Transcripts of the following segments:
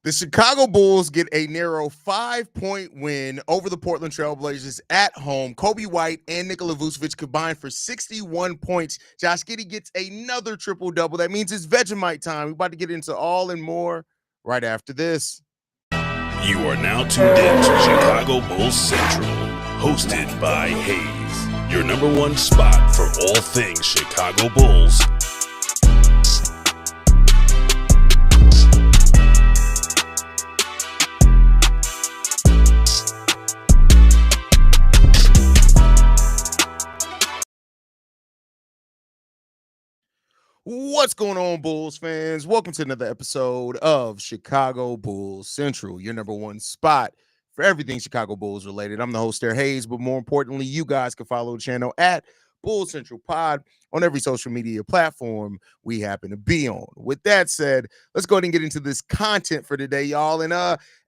The Chicago Bulls get a narrow 5-point win over the Portland Trail Blazers at home. Coby White and Nikola Vučević combined for 61 points. Josh Giddy gets another triple-double. That means it's Vegemite time. We're about to get into all and more right after this. You are now tuned in to Chicago Bulls Central, hosted by Haize, your number one spot for all things Chicago Bulls. What's going on, Bulls fans? Welcome to another episode of Chicago Bulls Central, your number one spot for everything Chicago Bulls related. I'm the host there, Haize, but more importantly, you guys can follow the channel at Bulls Central Pod on every social media platform we happen to be on. With that said, let's go ahead and get into this content for today, y'all. And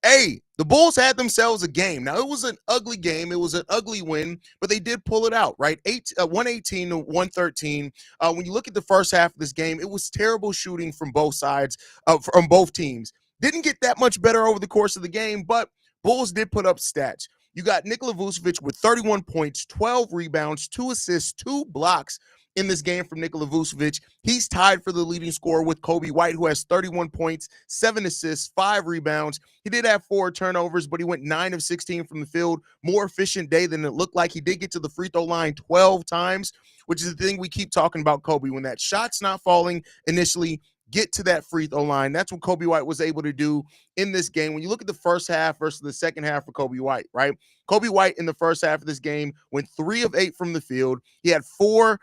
hey, the Bulls had themselves a game. Now, it was an ugly game. It was an ugly win, but they did pull it out, right? 118 to 113. When you look at the first half of this game, it was terrible shooting from both sides, from both teams. Didn't get that much better over the course of the game, but Bulls did put up stats. You got Nikola Vučević with 31 points, 12 rebounds, 2 assists, 2 blocks in this game from Nikola Vučević. He's tied for the leading scorer with Coby White, who has 31 points, 7 assists, 5 rebounds. He did have 4 turnovers, but he went 9 of 16 from the field. More efficient day than it looked like. He did get to the free throw line 12 times, which is the thing we keep talking about Coby. When that shot's not falling initially, get to that free throw line. That's what Coby White was able to do in this game. When you look at the first half versus the second half for Coby White, right? Coby White in the first half of this game went 3 of 8 from the field. He had 4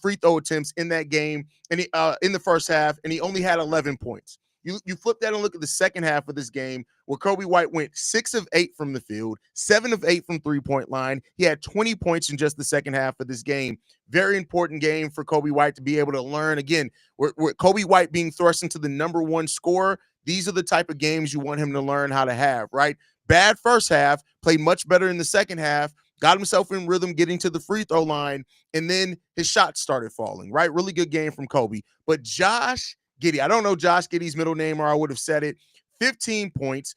free throw attempts in that game and in the first half, and he only had 11 points. You flip that and look at the second half of this game where Coby White went 6 of 8 from the field, 7 of 8 from three-point line. He had 20 points in just the second half of this game. Very important game for Coby White to be able to learn. Again, with Coby White being thrust into the number one scorer, these are the type of games you want him to learn how to have, right? Bad first half, played much better in the second half, got himself in rhythm getting to the free throw line, and then his shots started falling, right? Really good game from Coby. But Josh Giddy, I don't know Josh Giddy's middle name, or I would have said it, 15 points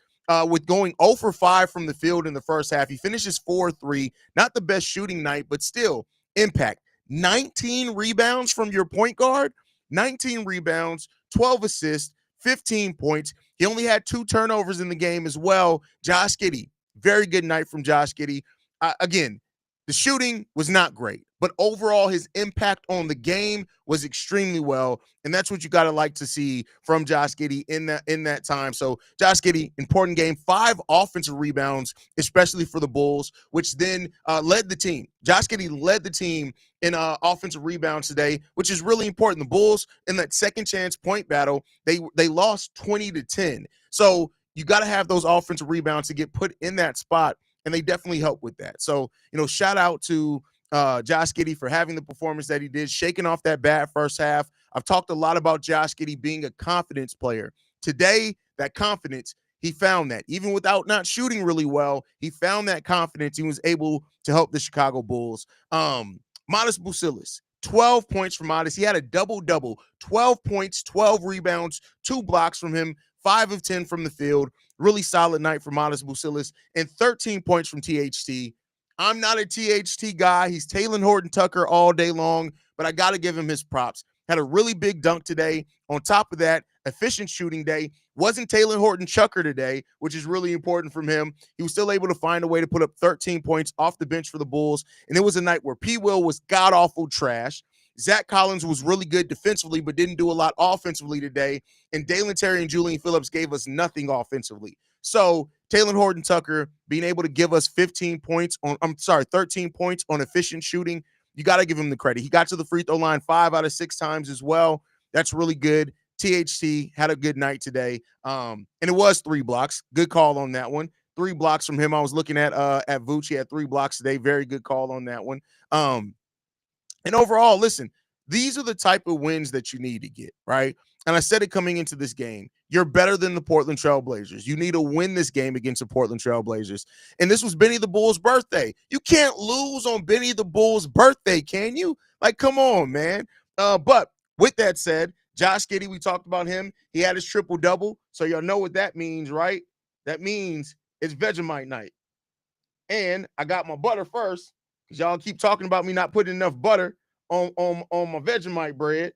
with going 0 for 5 from the field in the first half. He finishes 4-3, not the best shooting night, but still impact. 19 rebounds from your point guard, 19 rebounds, 12 assists, 15 points. He only had 2 turnovers in the game as well. Josh Giddy, very good night from Josh Giddy. Again, the shooting was not great, but overall his impact on the game was extremely well, and that's what you got to like to see from Josh Giddy in that time. So Josh Giddy, important game, 5 offensive rebounds, especially for the Bulls, which then led the team. Josh Giddy led the team in offensive rebounds today, which is really important. The Bulls in that second chance point battle, they lost 20-10. So you got to have those offensive rebounds to get put in that spot, and they definitely help with that. So, shout out to Josh Giddy for having the performance that he did, shaking off that bad first half. I've talked a lot about Josh Giddy being a confidence player. Today, that confidence, he found that. Even without not shooting really well, he found that confidence. He was able to help the Chicago Bulls. Matas Buzelis, 12 points from Matas. He had a double-double, 12 points, 12 rebounds, 2 blocks from him, 5 of 10 from the field. Really solid night for Matas Buzelis, and 13 points from THT. I'm not a THT guy. He's Talen Horton-Tucker all day long, but I got to give him his props. Had a really big dunk today. On top of that, efficient shooting day. Wasn't Talen Horton-Tucker today, which is really important from him. He was still able to find a way to put up 13 points off the bench for the Bulls, and it was a night where P. Will was god-awful trash. Zach Collins was really good defensively, but didn't do a lot offensively today. And Dalen Terry and Julian Phillips gave us nothing offensively. So Talen Horton-Tucker being able to give us 13 points on efficient shooting, you got to give him the credit. He got to the free throw line 5 out of 6 times as well. That's really good. THT had a good night today. And it was 3 blocks. Good call on that one. 3 blocks from him. I was looking at Vučević. He had 3 blocks today. Very good call on that one. And overall, listen, these are the type of wins that you need to get, right? And I said it coming into this game. You're better than the Portland Trail Blazers. You need to win this game against the Portland Trail Blazers. And this was Benny the Bull's birthday. You can't lose on Benny the Bull's birthday, can you? Like, come on, man. But with that said, Josh Giddy, we talked about him. He had his triple-double. So y'all know what that means, right? That means it's Vegemite night. And I got my butter first because y'all keep talking about me not putting enough butter on my Vegemite bread.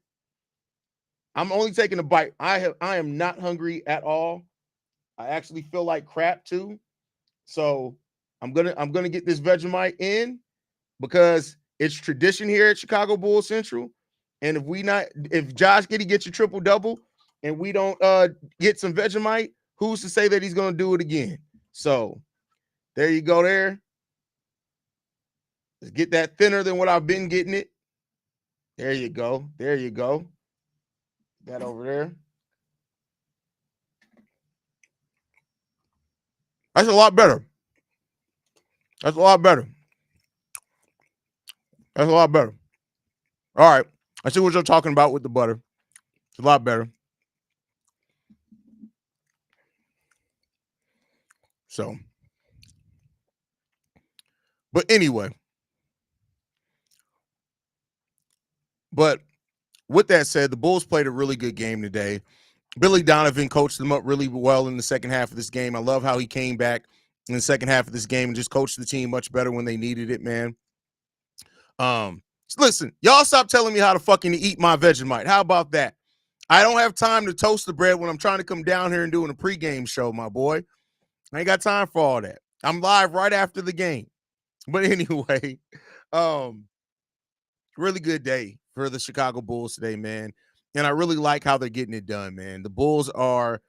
I'm only taking a bite. I am not hungry at all. I actually feel like crap too. So I'm gonna get this Vegemite in because it's tradition here at Chicago Bulls Central. And if Josh Giddy gets your triple-double and we don't get some Vegemite, who's to say that he's gonna do it again? So there you go there. Let's get that thinner than what I've been getting it. There you go. There you go. That over there. That's a lot better. That's a lot better. That's a lot better. All right. I see what you're talking about with the butter. It's a lot better. So, but anyway. But with that said, the Bulls played a really good game today. Billy Donovan coached them up really well in the second half of this game. I love how he came back in the second half of this game and just coached the team much better when they needed it, man. Listen, y'all stop telling me how to fucking eat my Vegemite. How about that? I don't have time to toast the bread when I'm trying to come down here and doing a pregame show, my boy. I ain't got time for all that. I'm live right after the game. But anyway, really good day for the Chicago Bulls today, man. And I really like how they're getting it done, man. The Bulls are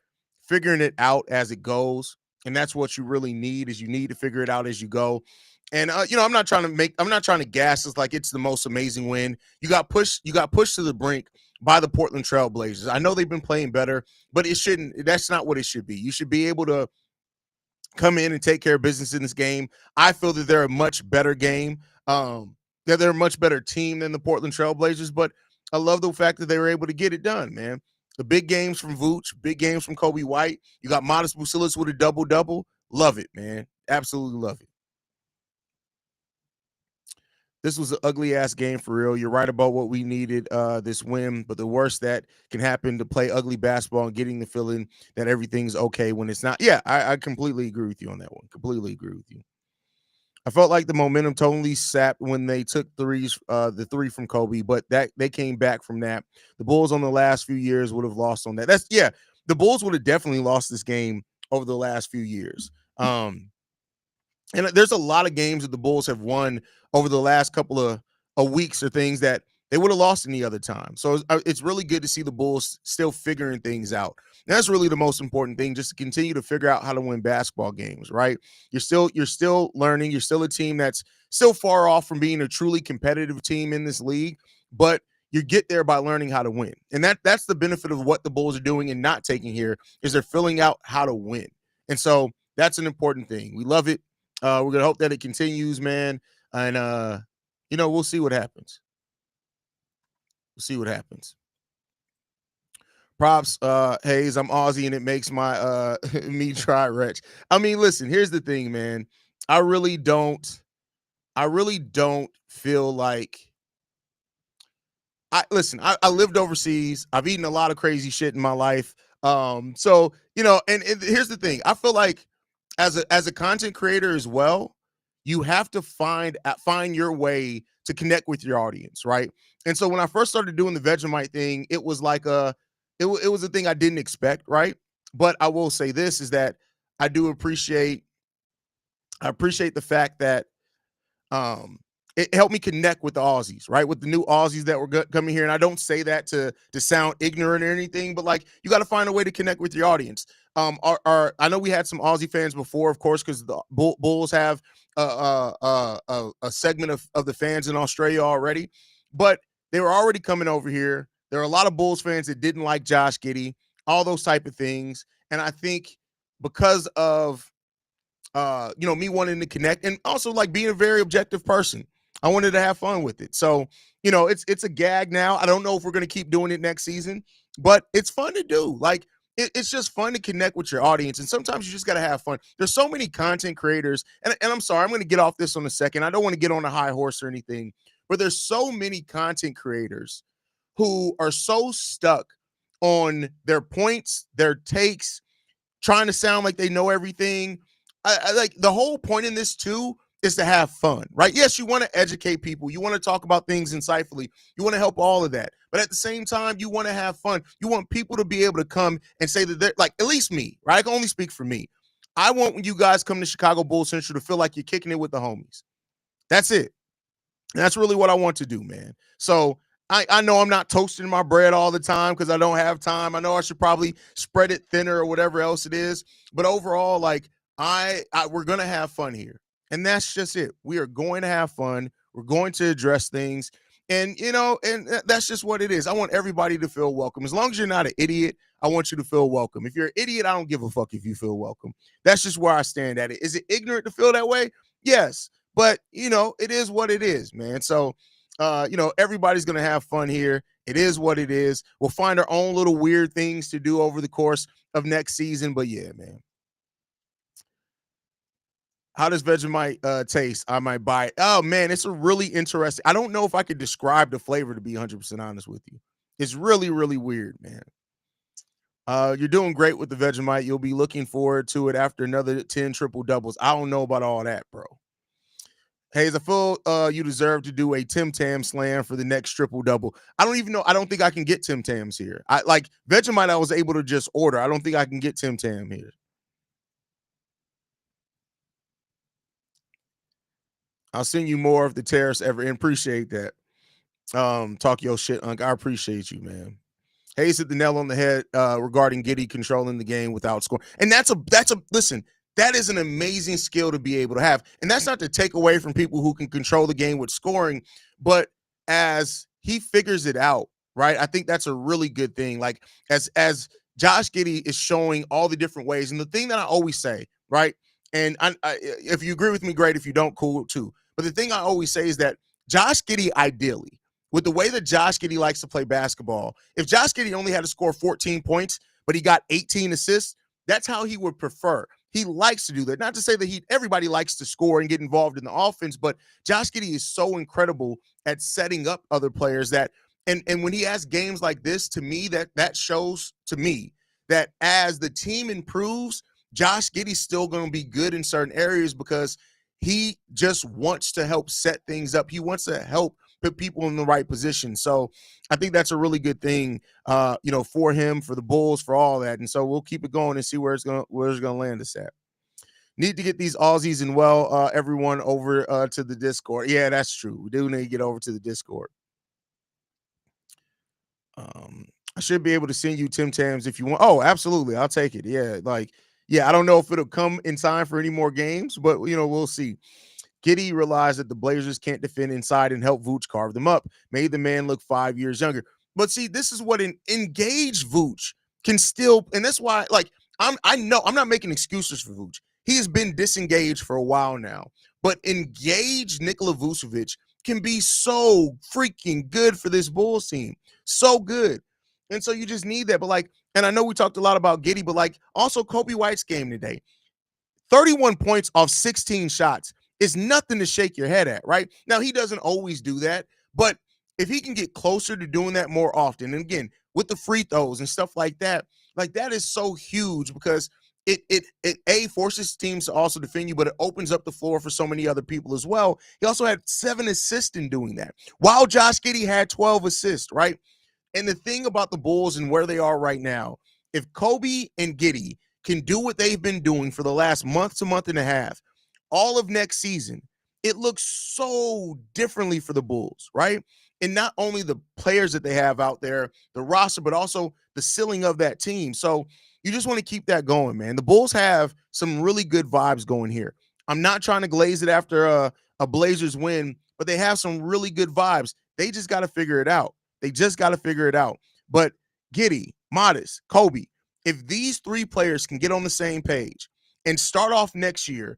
figuring it out as it goes. And that's what you really need is you need to figure it out as you go. And I'm not trying to gas this like it's the most amazing win. You got pushed to the brink by the Portland Trail Blazers. I know they've been playing better, but that's not what it should be. You should be able to come in and take care of business in this game. I feel that they're a much better game. That they're a much better team than the Portland Trail Blazers, but I love the fact that they were able to get it done, man. The big games from Vučević, big games from Kobe White. You got Matas Buzelis with a double-double. Love it, man. Absolutely love it. This was an ugly-ass game for real. You're right about what we needed this win, but the worst that can happen to play ugly basketball and getting the feeling that everything's okay when it's not. Yeah, I completely agree with you on that one. Completely agree with you. I felt like the momentum totally sapped when they took the three from Kobe, but that they came back from that. The Bulls on the last few years would have lost on that. The Bulls would have definitely lost this game over the last few years. And there's a lot of games that the Bulls have won over the last couple of weeks or things that they would have lost any other time. So it's really good to see the Bulls still figuring things out. And that's really the most important thing, just to continue to figure out how to win basketball games, right? You're still learning. You're still a team that's still far off from being a truly competitive team in this league, but you get there by learning how to win. And that's the benefit of what the Bulls are doing and not taking here is they're filling out how to win. And so that's an important thing. We love it. We're going to hope that it continues, man. And, we'll see what happens. We'll see what happens. Props, Haize. I'm Aussie, and it makes my me try wretch. I mean, listen, here's the thing, man. I really don't feel like I lived overseas. I've eaten a lot of crazy shit in my life. So, and here's the thing. I feel like as a content creator as well, you have to find your way to connect with your audience, right? And so when I first started doing the Vegemite thing, it was like it was a thing I didn't expect, right? But I will say this is that I appreciate the fact that it helped me connect with the Aussies, right? With the new Aussies that were coming here. And I don't say that to sound ignorant or anything, but like you got to find a way to connect with your audience. I know we had some Aussie fans before, of course, because the Bulls have a segment of the fans in Australia already, but they were already coming over here. There are a lot of Bulls fans that didn't like Josh Giddy, all those type of things. And I think because of, me wanting to connect and also like being a very objective person, I wanted to have fun with it. So, it's a gag now. I don't know if we're going to keep doing it next season, but it's fun to do. Like, it's just fun to connect with your audience. And sometimes you just got to have fun. There's so many content creators. And I'm sorry, I'm going to get off this on a second. I don't want to get on a high horse or anything, but there's so many content creators who are so stuck on their points, their takes, trying to sound like they know everything. I like the whole point in this too is to have fun, right? Yes, you want to educate people. You want to talk about things insightfully. You want to help all of that. But at the same time, you want to have fun. You want people to be able to come and say that they're like, at least me, right? I can only speak for me. I want when you guys come to Chicago Bulls Central to feel like you're kicking it with the homies. That's it. That's really what I want to do, man. So I know I'm not toasting my bread all the time because I don't have time. I know I should probably spread it thinner or whatever else it is. But overall, like we're going to have fun here. And that's just it. We are going to have fun. We're going to address things. And, and that's just what it is. I want everybody to feel welcome. As long as you're not an idiot, I want you to feel welcome. If you're an idiot, I don't give a fuck if you feel welcome. That's just where I stand at it. Is it ignorant to feel that way? Yes. But, it is what it is, man. So, everybody's going to have fun here. It is what it is. We'll find our own little weird things to do over the course of next season. But, yeah, man. How does Vegemite taste? I might buy it. Oh, man, it's a really interesting. I don't know if I could describe the flavor, to be 100% honest with you. It's really, really weird, man. You're doing great with the Vegemite. You'll be looking forward to it after another 10 triple doubles. I don't know about all that, bro. Haize, I feel you deserve to do a Tim Tam slam for the next triple double. I don't even know. I don't think I can get Tim Tams here. I like Vegemite. I was able to just order. I don't think I can get Tim Tam here. I'll send you more if the tariffs ever in. Appreciate that. Talk your shit, Unc. I appreciate you, man. Haize hit the nail on the head regarding Giddey controlling the game without scoring. And listen, that is an amazing skill to be able to have. And that's not to take away from people who can control the game with scoring, but as he figures it out, right? I think that's a really good thing. Like as Josh Giddy is showing all the different ways. And the thing that I always say, right? And if you agree with me, great. If you don't, cool too. But the thing I always say is that Josh Giddy, ideally, with the way that Josh Giddy likes to play basketball, if Josh Giddy only had to score 14 points, but he got 18 assists, that's how he would prefer. He likes to do that. Not to say that everybody likes to score and get involved in the offense, but Josh Giddy is so incredible at setting up other players that, and when he has games like this, to me, that shows to me that as the team improves, Josh Giddy's still going to be good in certain areas because he just wants to help set things up. He wants to help put people in the right position. So I think that's a really good thing, for him, for the Bulls, for all that. And so we'll keep it going and see where it's going to land us at. Need to get these Aussies and everyone over to the Discord. Yeah, that's true. We do need to get over to the Discord. I should be able to send you Tim Tams if you want. Oh, absolutely. I'll take it. Yeah. I don't know if it'll come in time for any more games, but we'll see. Giddey realized that the Blazers can't defend inside and help Vučević carve them up. Made the man look 5 years younger. But see, this is what an engaged Vučević can still, and that's why, I know I'm not making excuses for Vučević. He has been disengaged for a while now. But engaged Nikola Vučević can be so freaking good for this Bulls team. So good. And so you just need that. But and I know we talked a lot about Giddey, but also Kobe White's game today. 31 points off 16 shots. It's nothing to shake your head at, right? Now, he doesn't always do that, but if he can get closer to doing that more often, and again, with the free throws and stuff like that is so huge because it forces teams to also defend you, but it opens up the floor for so many other people as well. He also had 7 assists in doing that, while Josh Giddy had 12 assists, right? And the thing about the Bulls and where they are right now, if Kobe and Giddey can do what they've been doing for the last month to month and a half, all of next season, it looks so differently for the Bulls, right? And not only the players that they have out there, the roster, but also the ceiling of that team. So you just want to keep that going, man. The Bulls have some really good vibes going here. I'm not trying to glaze it after a Blazers win, but they have some really good vibes. They just got to figure it out. But Giddey, Matas, Kobe, if these 3 players can get on the same page and start off next year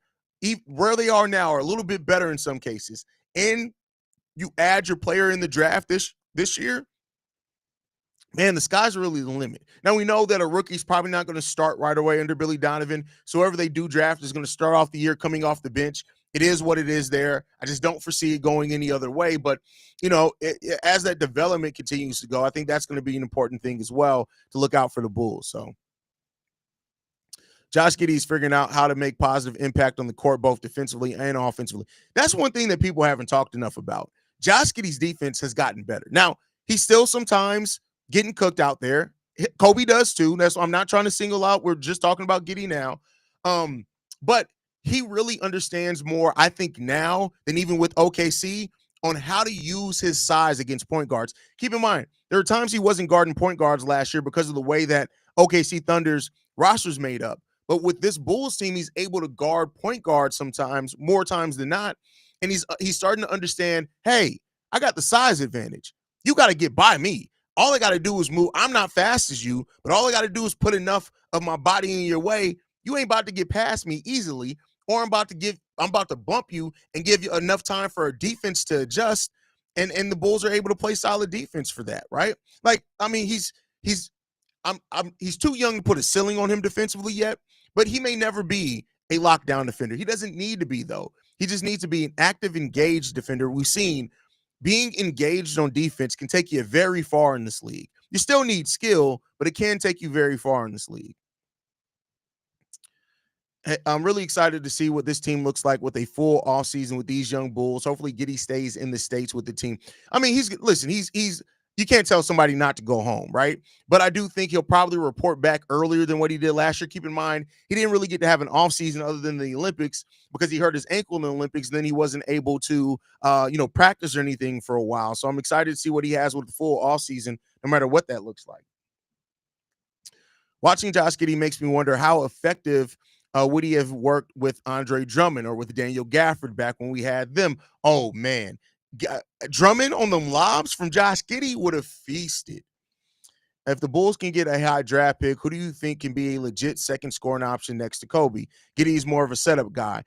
where they are now, or a little bit better in some cases, and you add your player in the draft this year, man, the sky's really the limit. Now, we know that a rookie's probably not going to start right away under Billy Donovan, so whoever they do draft is going to start off the year coming off the bench It is what it is there. I just don't foresee it going any other way. But, as that development continues to go, I think that's going to be an important thing as well to look out for the Bulls. So Josh Giddy is figuring out how to make positive impact on the court, both defensively and offensively. That's one thing that people haven't talked enough about. Josh Giddy's defense has gotten better. Now, he's still sometimes getting cooked out there. Kobe does too. That's why I'm not trying to single out. We're just talking about Giddey now. But he really understands more, I think, now than even with OKC on how to use his size against point guards. Keep in mind, there are times he wasn't guarding point guards last year because of the way that OKC Thunder's roster's made up. But with this Bulls team, he's able to guard point guards sometimes, more times than not. And he's starting to understand, hey, I got the size advantage. You got to get by me. All I got to do is move. I'm not fast as you, but all I got to do is put enough of my body in your way. You ain't about to get past me easily, or I'm about to bump you and give you enough time for a defense to adjust. And the Bulls are able to play solid defense for that, right? Like, I mean, he's too young to put a ceiling on him defensively yet, but he may never be a lockdown defender. He doesn't need to be, though. He just needs to be an active, engaged defender. We've seen being engaged on defense can take you very far in this league. You still need skill, but it can take you very far in this league. I'm really excited to see what this team looks like with a full offseason with these young Bulls. Hopefully Giddey stays in the States with the team. I mean, he's you can't tell somebody not to go home, right? But I do think he'll probably report back earlier than what he did last year. Keep in mind, he didn't really get to have an offseason other than the Olympics because he hurt his ankle in the Olympics. Then he wasn't able to, practice or anything for a while. So I'm excited to see what he has with the full offseason, no matter what that looks like. Watching Josh Giddy makes me wonder how effective would he have worked with Andre Drummond or with Daniel Gafford back when we had them? Oh, man. Drummond on them lobs from Josh Giddy would have feasted. If the Bulls can get a high draft pick, who do you think can be a legit second scoring option next to Kobe? Giddey is more of a setup guy.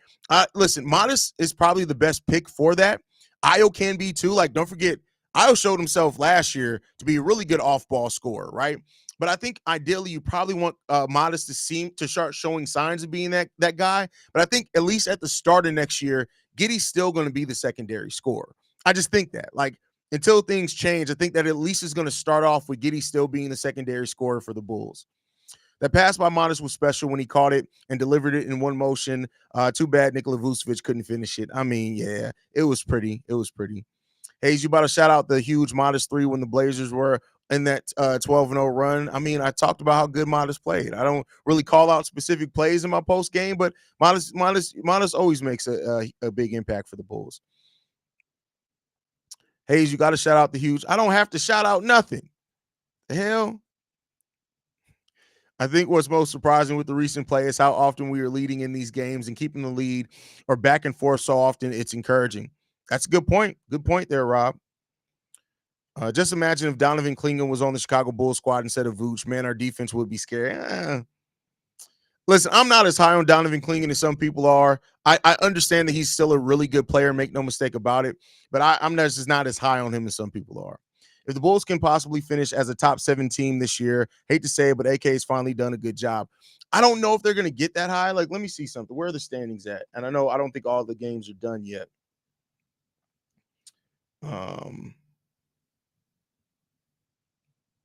Listen, Matas is probably the best pick for that. Ayo can be too. Like, don't forget, Ayo showed himself last year to be a really good off-ball scorer, right? But I think ideally you probably want Matas to start showing signs of being that guy. But I think at least at the start of next year, Giddey's still going to be the secondary scorer. I just think that, like, until things change, I think that at least is going to start off with Giddey still being the secondary scorer for the Bulls. That pass by Matas was special when he caught it and delivered it in one motion. Too bad Nikola Vučević couldn't finish it. I mean, yeah, it was pretty. It was pretty. Haize, you about to shout out the huge Matas 3 when the Blazers were in that 12-0 run. I mean, I talked about how good Matas played. I don't really call out specific plays in my post game, but Matas always makes a big impact for the Bulls. Haize, you got to shout out the huge. I don't have to shout out nothing. The hell? I think what's most surprising with the recent play is how often we are leading in these games and keeping the lead or back and forth so often. It's encouraging. That's a good point. Good point there, Rob. Just imagine if Donovan Clingan was on the Chicago Bulls squad instead of Vooch. Man, our defense would be scary. Listen, I'm not as high on Donovan Clingan as some people are. I understand that he's still a really good player, make no mistake about it, but I'm just not as high on him as some people are. If the Bulls can possibly finish as a top 7 team this year, hate to say it, but AK has finally done a good job. I don't know if they're going to get that high. Like, let me see something. Where are the standings at? And I don't think all the games are done yet.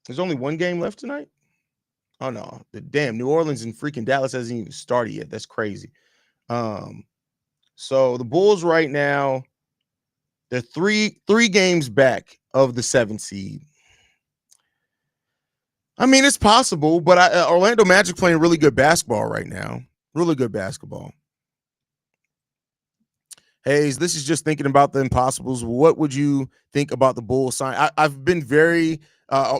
There's only one game left tonight? Oh, no. Damn, New Orleans and freaking Dallas hasn't even started yet. That's crazy. So the Bulls right now, they're three games back of the 7th seed. I mean, it's possible, but Orlando Magic playing really good basketball right now. Really good basketball. Haize, this is just thinking about the impossibles. What would you think about the Bulls sign? I've been very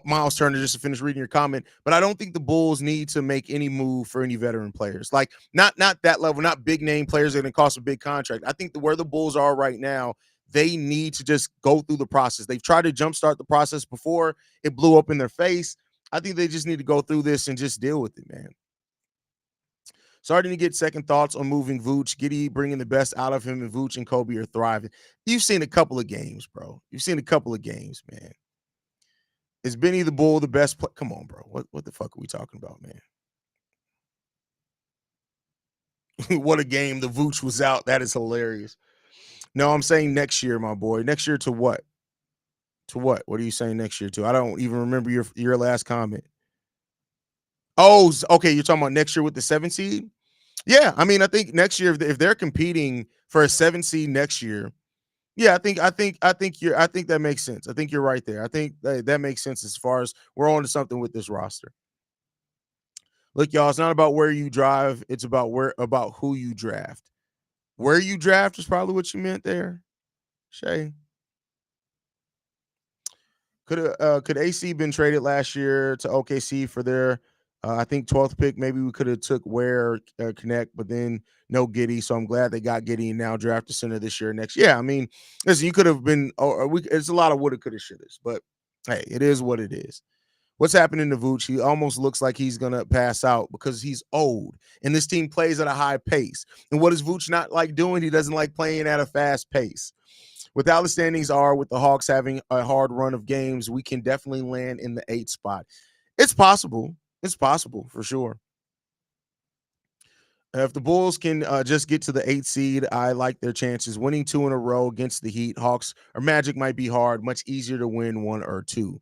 Miles Turner, just to finish reading your comment, but I don't think the Bulls need to make any move for any veteran players. Like, not that level, not big name players that are going to cost a big contract. I think where the Bulls are right now, they need to just go through the process. They've tried to jumpstart the process before. It blew up in their face. I think they just need to go through this and just deal with it, man. Starting to get second thoughts on moving Vooch. Giddey bringing the best out of him, and Vooch and Kobe are thriving. You've seen a couple of games, bro. You've seen a couple of games, man. Is Benny the Bull the best player? Come on, bro. What the fuck are we talking about, man? what a game. The Vučević was out. That is hilarious. No, I'm saying next year, my boy. Next year to what? To what? What are you saying next year to? I don't even remember your last comment. Oh, okay. You're talking about next year with the 7 seed? Yeah, I mean, I think next year if they're competing for a 7 seed next year, yeah, I think that makes sense. I think you're right there. I think that makes sense as far as we're on to something with this roster. Look, y'all, it's not about where you drive, it's about who you draft. Where you draft is probably what you meant there, Shay. Could AC been traded last year to OKC for their I think 12th pick? Maybe we could have took Ware Connect, but then no Giddey. So I'm glad they got Giddey and now draft the center this year. Next, yeah. I mean, listen, you could have been. It's a lot of woulda, coulda, shouldas, but hey, it is what it is. What's happening to Vučević? He almost looks like he's gonna pass out because he's old, and this team plays at a high pace. And what is Vučević not like doing? He doesn't like playing at a fast pace. With how the standings are, with the Hawks having a hard run of games, we can definitely land in the 8th spot. It's possible. It's possible for sure. If the Bulls can just get to the 8th seed, I like their chances. Winning 2 in a row against the Heat, Hawks or Magic might be hard. Much easier to win 1 or 2.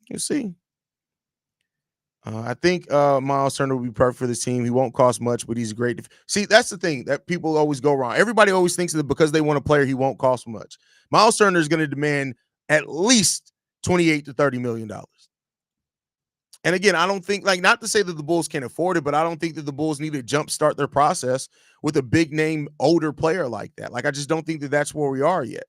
You see. I think Miles Turner will be perfect for this team. He won't cost much, but he's great. See, that's the thing that people always go wrong. Everybody always thinks that because they want a player, he won't cost much. Miles Turner is going to demand at least $28 to $30 million. And again, I don't think, like, not to say that the Bulls can't afford it, but I don't think that the Bulls need to jumpstart their process with a big name, older player like that. Like, I just don't think that that's where we are yet.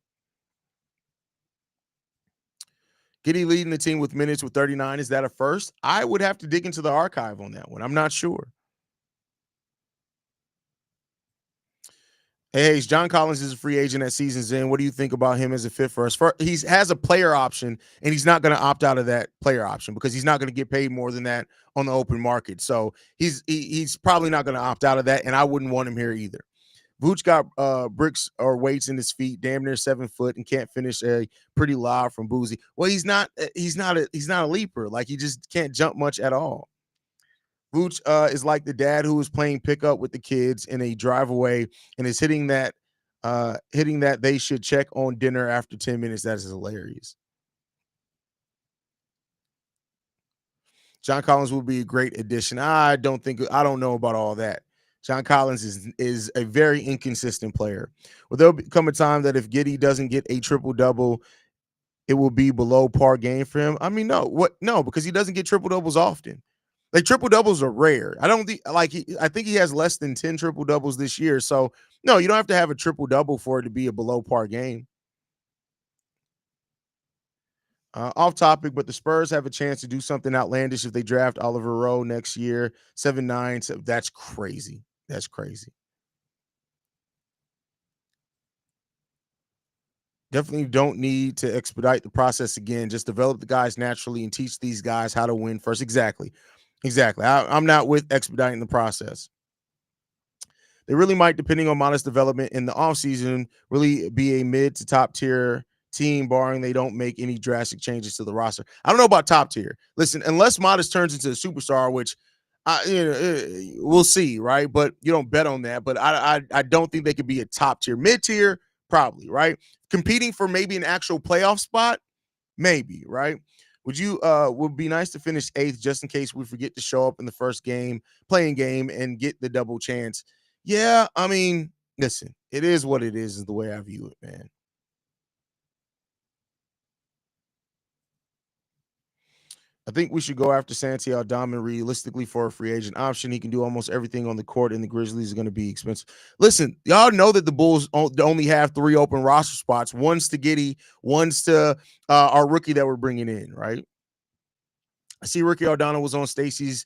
Giddey leading the team with minutes with 39. Is that a first? I would have to dig into the archive on that one. I'm not sure. Hey, John Collins is a free agent at season's end. What do you think about him as a fit for us? He has a player option, and he's not going to opt out of that player option because he's not going to get paid more than that on the open market. So he's probably not going to opt out of that, and I wouldn't want him here either. Vučević got bricks or weights in his feet, damn near 7 foot, and can't finish a pretty lob from Boozy. Well, he's not a leaper. Like, he just can't jump much at all. Vučević is like the dad who is playing pickup with the kids in a drive away and is hitting that they should check on dinner after 10 minutes. That is hilarious. John Collins will be a great addition. I don't know about all that. John Collins is a very inconsistent player. Well, there'll come a time that if Giddey doesn't get a triple-double, it will be below par game for him. I mean, no, because he doesn't get triple-doubles often. Like, triple-doubles are rare. I think he has less than 10 triple-doubles this year. So, no, you don't have to have a triple-double for it to be a below-par game. Off topic, but the Spurs have a chance to do something outlandish if they draft Oliver Rowe next year. 7-9. So that's crazy. That's crazy. Definitely don't need to expedite the process again. Just develop the guys naturally and teach these guys how to win first. Exactly. I'm not with expediting the process. They really might, depending on Matas development in the offseason, really be a mid to top tier team, barring they don't make any drastic changes to the roster. I don't know about top tier. Listen, unless Matas turns into a superstar, which we'll see, right? But you don't bet on that. But I don't think they could be a top tier. Mid tier, probably, right? Competing for maybe an actual playoff spot, maybe, right? Would be nice to finish 8th just in case we forget to show up in the first playing game and get the double chance. Yeah, I mean, listen, it is what it is the way I view it, man. I think we should go after Santi Aldama realistically for a free agent option. He can do almost everything on the court, and the Grizzlies are going to be expensive. Listen, y'all know that the Bulls only have 3 open roster spots. One's to Giddey, one's to our rookie that we're bringing in, right? I see Ricky Aldana was on Stacy's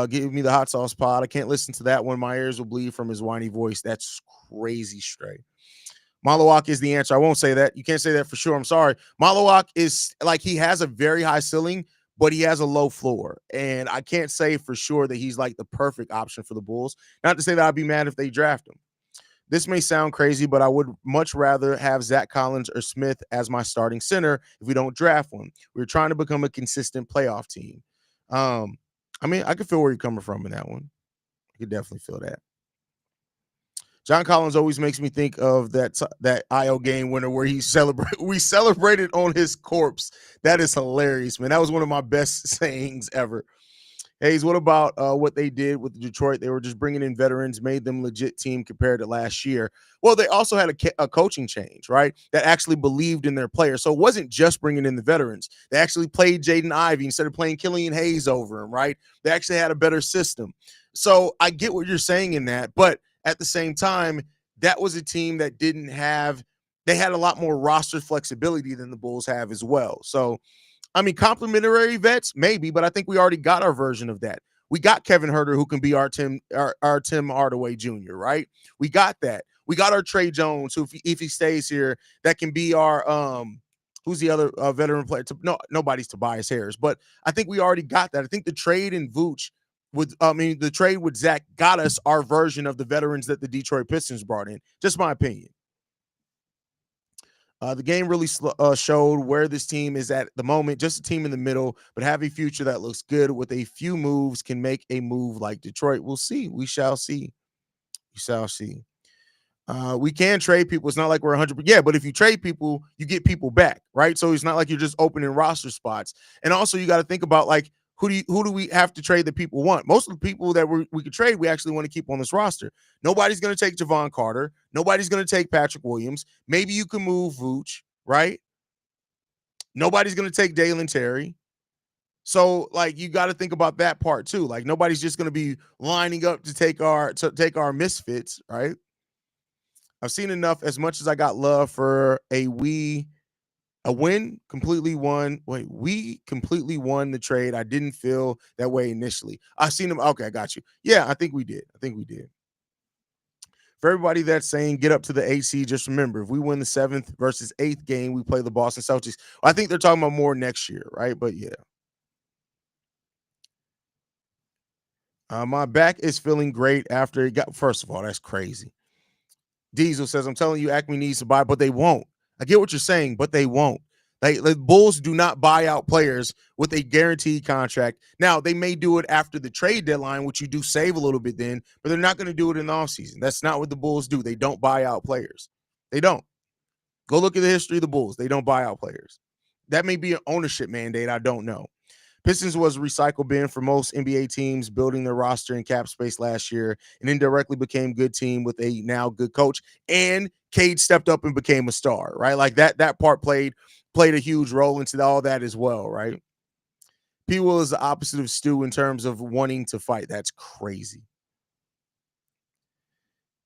Give Me the Hot Sauce pod. I can't listen to that one. My ears will bleed from his whiny voice. That's crazy straight. Malawak is the answer. I won't say that. You can't say that for sure. I'm sorry. Malawak is like, he has a very high ceiling, but he has a low floor. And I can't say for sure that he's like the perfect option for the Bulls. Not to say that I'd be mad if they draft him. This may sound crazy, but I would much rather have Zach Collins or Smith as my starting center if we don't draft one. We're trying to become a consistent playoff team. I mean, I can feel where you're coming from in that one. I could definitely feel that. John Collins always makes me think of that IO game winner where we celebrated on his corpse. That is hilarious, man. That was one of my best sayings ever. Haize, what about what they did with Detroit? They were just bringing in veterans, made them legit team compared to last year. Well, they also had a coaching change, right? That actually believed in their players. So it wasn't just bringing in the veterans. They actually played Jaden Ivey instead of playing Killian Hayes over him, right? They actually had a better system. So I get what you're saying in that, but at the same time, that was a team that they had a lot more roster flexibility than the Bulls have as well. So, I mean, complimentary vets, maybe, but I think we already got our version of that. We got Kevin Huerter, who can be our Tim Hardaway Jr., right? We got that. We got our Trey Jones, who, if he stays here, that can be our who's the other veteran player? Nobody's Tobias Harris, but I think we already got that. I think the trade in Vučević the trade with Zach got us our version of the veterans that the Detroit Pistons brought in. Just my opinion. The game really showed where this team is at the moment. Just a team in the middle, but have a future that looks good. With a few moves, can make a move like Detroit. We'll see. We shall see. We shall see. We can trade people. It's not like we're 100%. Yeah, but if you trade people, you get people back, right? So it's not like you're just opening roster spots. And also, you got to think about, like, who do we have to trade that people want? Most of the people that we could trade, we actually want to keep on this roster. Nobody's going to take Javon Carter. Nobody's going to take Patrick Williams. Maybe you can move Vučević, right? Nobody's going to take Dalen Terry. So, like, you got to think about that part too. Like, nobody's just going to be lining up to take our misfits, right? I've seen enough. As much as I got love for we completely won the trade. I didn't feel that way initially. I seen them. Okay, I got you. Yeah, I think we did. For everybody that's saying get up to the AC, just remember, if we win the 7th versus 8th game, we play the Boston Celtics. I think they're talking about more next year, right? But yeah. My back is feeling great after it got. First of all, that's crazy. Diesel says, I'm telling you, Acme needs to buy, but they won't. I get what you're saying, but they won't. The Bulls do not buy out players with a guaranteed contract. Now, they may do it after the trade deadline, which you do save a little bit then, but they're not going to do it in the offseason. That's not what the Bulls do. They don't buy out players. They don't. Go look at the history of the Bulls. They don't buy out players. That may be an ownership mandate. I don't know. Pistons was a recycle bin for most NBA teams building their roster in cap space last year, and indirectly became good team with a now good coach. And Cade stepped up and became a star, right? Like that part played a huge role into all that as well, right? P. Will is the opposite of Stu in terms of wanting to fight. That's crazy.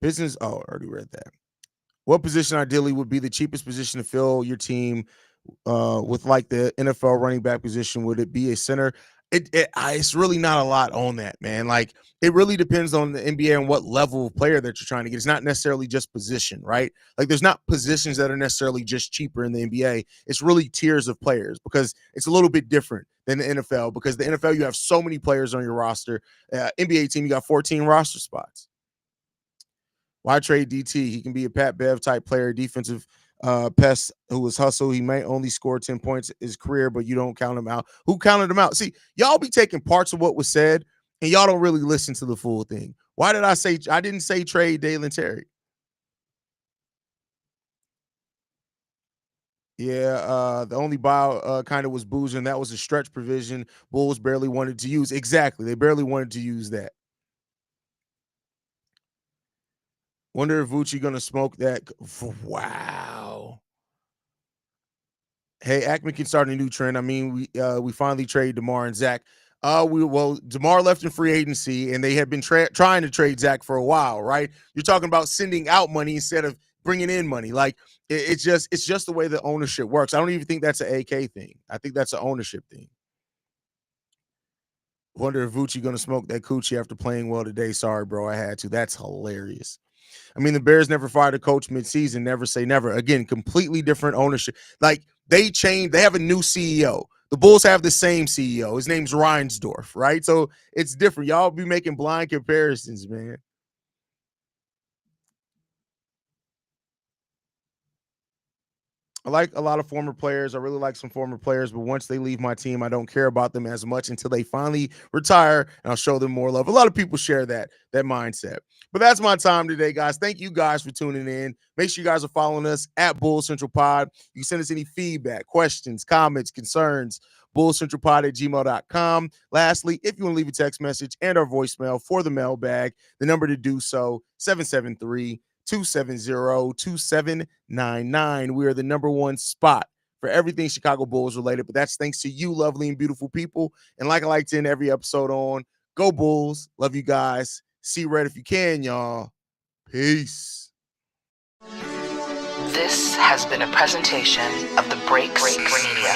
Pistons, I already read that. What position ideally would be the cheapest position to fill your team with, like, the NFL running back position? Would it be a center? It's really not a lot on that, man. Like, it really depends on the NBA and what level of player that you're trying to get. It's not necessarily just position, right? Like, there's not positions that are necessarily just cheaper in the NBA. It's really tiers of players, because it's a little bit different than the NFL, because the NFL, you have so many players on your roster. NBA team, you got 14 roster spots. Why trade DT? He can be a Pat Bev type player, defensive pest who was hustle. He may only score 10 points in his career, but you don't count him out. Who counted him out? See, y'all be taking parts of what was said, and y'all don't really listen to the full thing. Why did I say I didn't say trade Dalen Terry? Yeah, the only buy kind of was Boozer, and that was a stretch provision Bulls barely wanted to use. Exactly. They barely wanted to use that. Wonder if Vučević going to smoke that. Wow. Hey, Acme can start a new trend. I mean, we finally trade DeMar and Zach. DeMar left in free agency, and they have been trying to trade Zach for a while, right? You're talking about sending out money instead of bringing in money. Like, it's just the way the ownership works. I don't even think that's an AK thing. I think that's an ownership thing. Wonder if Vučević going to smoke that coochie after playing well today. Sorry, bro, I had to. That's hilarious. I mean, the Bears never fired a coach midseason. Never say never. Again, completely different ownership. Like, they changed. They have a new CEO. The Bulls have the same CEO. His name's Reinsdorf, right? So it's different. Y'all be making blind comparisons, man. I like a lot of former players. I really like some former players, but once they leave my team, I don't care about them as much until they finally retire, and I'll show them more love. A lot of people share that mindset. But that's my time today, guys. Thank you guys for tuning in. Make sure you guys are following us at Bull Central Pod. You can send us any feedback, questions, comments, concerns, bullcentralpod@gmail.com. Lastly, if you want to leave a text message and our voicemail for the mailbag, the number to do so, 773-270-2799. We are the number one spot for everything Chicago Bulls related, but that's thanks to you, lovely and beautiful people. And like I like to end every episode on, go Bulls. Love you guys. See red if you can, y'all. Peace. This has been a presentation of the Breaks Media.